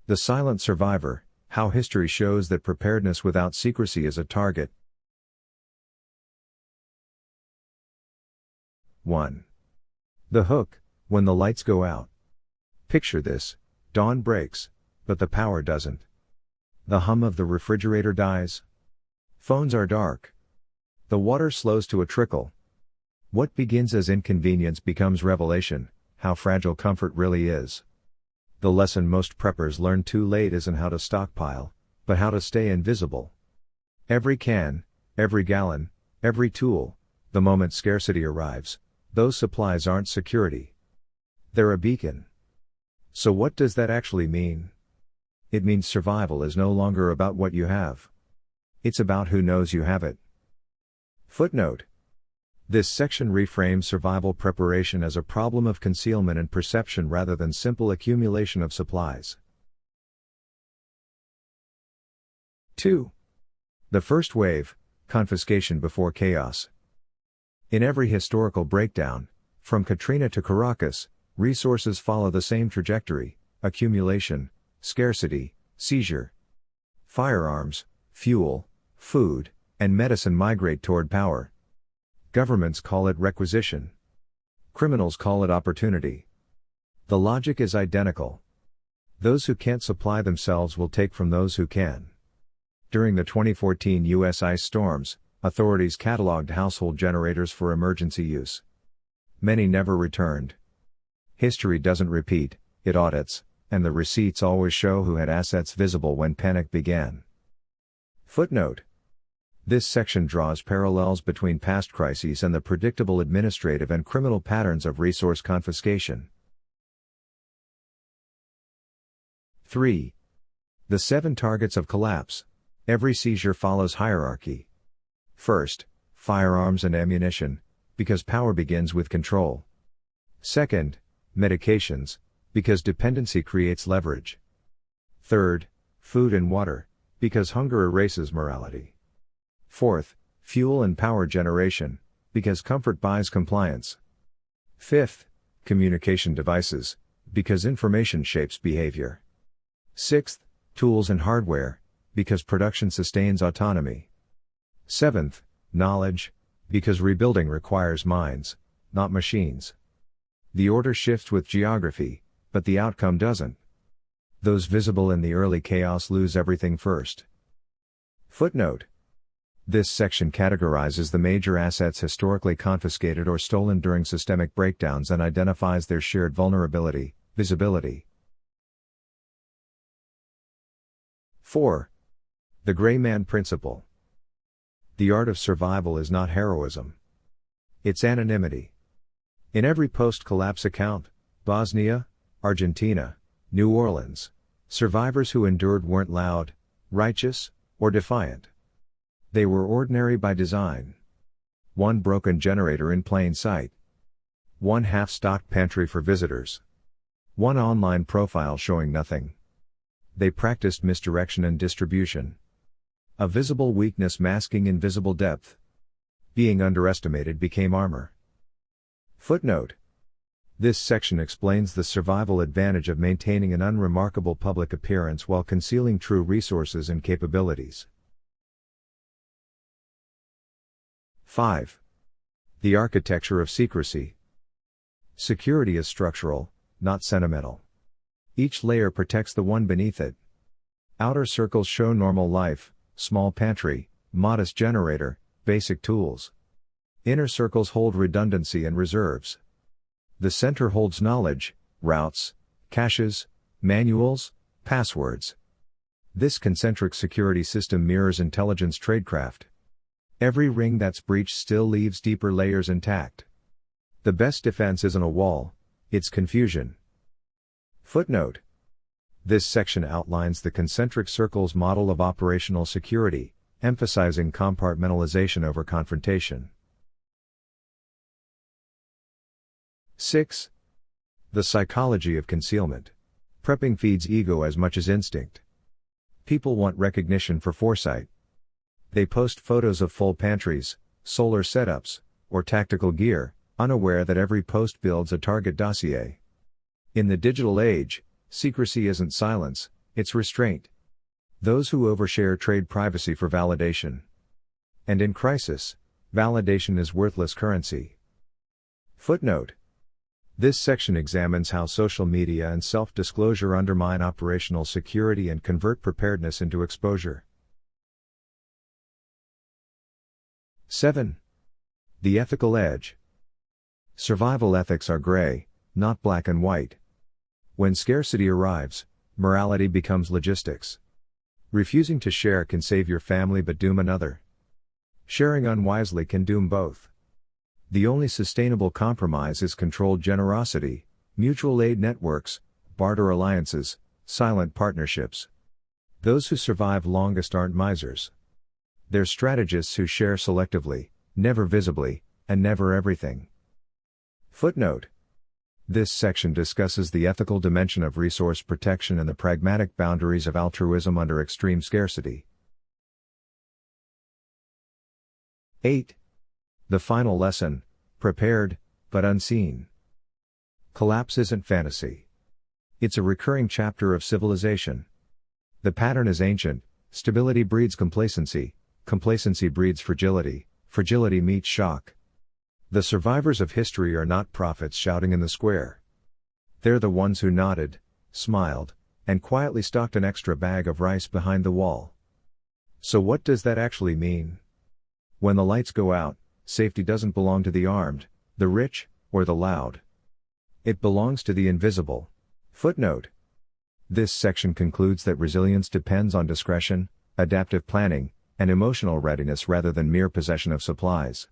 The Silent Survivor, How History Shows That Preparedness Without Secrecy is a Target. 1. The hook, when the lights go out. Picture this: dawn breaks, but the power doesn't. The hum of the refrigerator dies. Phones are dark. The water slows to a trickle. What begins as inconvenience becomes revelation, how fragile comfort really is. The lesson most preppers learn too late isn't how to stockpile, but how to stay invisible. Every can, every gallon, every tool, the moment scarcity arrives, those supplies aren't security. They're a beacon. So what does that actually mean? It means survival is no longer about what you have. It's about who knows you have it. Footnote. This section reframes survival preparation as a problem of concealment and perception rather than simple accumulation of supplies. 2. The first wave, confiscation before chaos. In every historical breakdown, from Katrina to Caracas, resources follow the same trajectory: accumulation, scarcity, seizure. Firearms, fuel, food, and medicine migrate toward power. Governments call it requisition. Criminals call it opportunity. The logic is identical. Those who can't supply themselves will take from those who can. During the 2014 U.S. ice storms, authorities cataloged household generators for emergency use. Many never returned. History doesn't repeat, it audits, and the receipts always show who had assets visible when panic began. Footnote. This section draws parallels between past crises and the predictable administrative and criminal patterns of resource confiscation. 3. The 7 targets of collapse. Every seizure follows hierarchy. First, firearms and ammunition, because power begins with control. Second, medications, because dependency creates leverage. Third, food and water, because hunger erases morality. Fourth, fuel and power generation, because comfort buys compliance. Fifth, communication devices, because information shapes behavior. Sixth, tools and hardware, because production sustains autonomy. Seventh, knowledge, because rebuilding requires minds, not machines. The order shifts with geography, but the outcome doesn't. Those visible in the early chaos lose everything first. Footnote. This section categorizes the major assets historically confiscated or stolen during systemic breakdowns and identifies their shared vulnerability, visibility. 4. The Gray Man Principle. The art of survival is not heroism. It's anonymity. In every post-collapse account, Bosnia, Argentina, New Orleans, survivors who endured weren't loud, righteous, or defiant. They were ordinary by design. One broken generator in plain sight. One half-stocked pantry for visitors. One online profile showing nothing. They practiced misdirection and distribution. A visible weakness masking invisible depth. Being underestimated became armor. Footnote. This section explains the survival advantage of maintaining an unremarkable public appearance while concealing true resources and capabilities. 5. The architecture of secrecy. Security is structural, not sentimental. Each layer protects the one beneath it. Outer circles show normal life, small pantry, modest generator, basic tools. Inner circles hold redundancy and reserves. The center holds knowledge, routes, caches, manuals, passwords. This concentric security system mirrors intelligence tradecraft. Every ring that's breached still leaves deeper layers intact. The best defense isn't a wall, it's confusion. Footnote. This section outlines the concentric circles model of operational security, emphasizing compartmentalization over confrontation. 6. The psychology of concealment. Prepping feeds ego as much as instinct. People want recognition for foresight. They post photos of full pantries, solar setups, or tactical gear, unaware that every post builds a target dossier. In the digital age, secrecy isn't silence, It's restraint. Those who overshare trade privacy for validation. And in crisis, validation is worthless currency. Footnote. This section examines how social media and self-disclosure undermine operational security and convert preparedness into exposure. 7. The ethical edge. Survival ethics are gray, not black and white. When scarcity arrives, morality becomes logistics. Refusing to share can save your family but doom another. Sharing unwisely can doom both. The only sustainable compromise is controlled generosity, mutual aid networks, barter alliances, silent partnerships. Those who survive longest aren't misers. They're strategists who share selectively, never visibly, and never everything. Footnote. This section discusses the ethical dimension of resource protection and the pragmatic boundaries of altruism under extreme scarcity. 8. The final lesson, prepared, but unseen. Collapse isn't fantasy. It's a recurring chapter of civilization. The pattern is ancient: stability breeds complacency, complacency breeds fragility, fragility meets shock. The survivors of history are not prophets shouting in the square. They're the ones who nodded, smiled, and quietly stocked an extra bag of rice behind the wall. So what does that actually mean? When the lights go out, safety doesn't belong to the armed, the rich, or the loud. It belongs to the invisible. Footnote. This section concludes that resilience depends on discretion, adaptive planning, and emotional readiness rather than mere possession of supplies.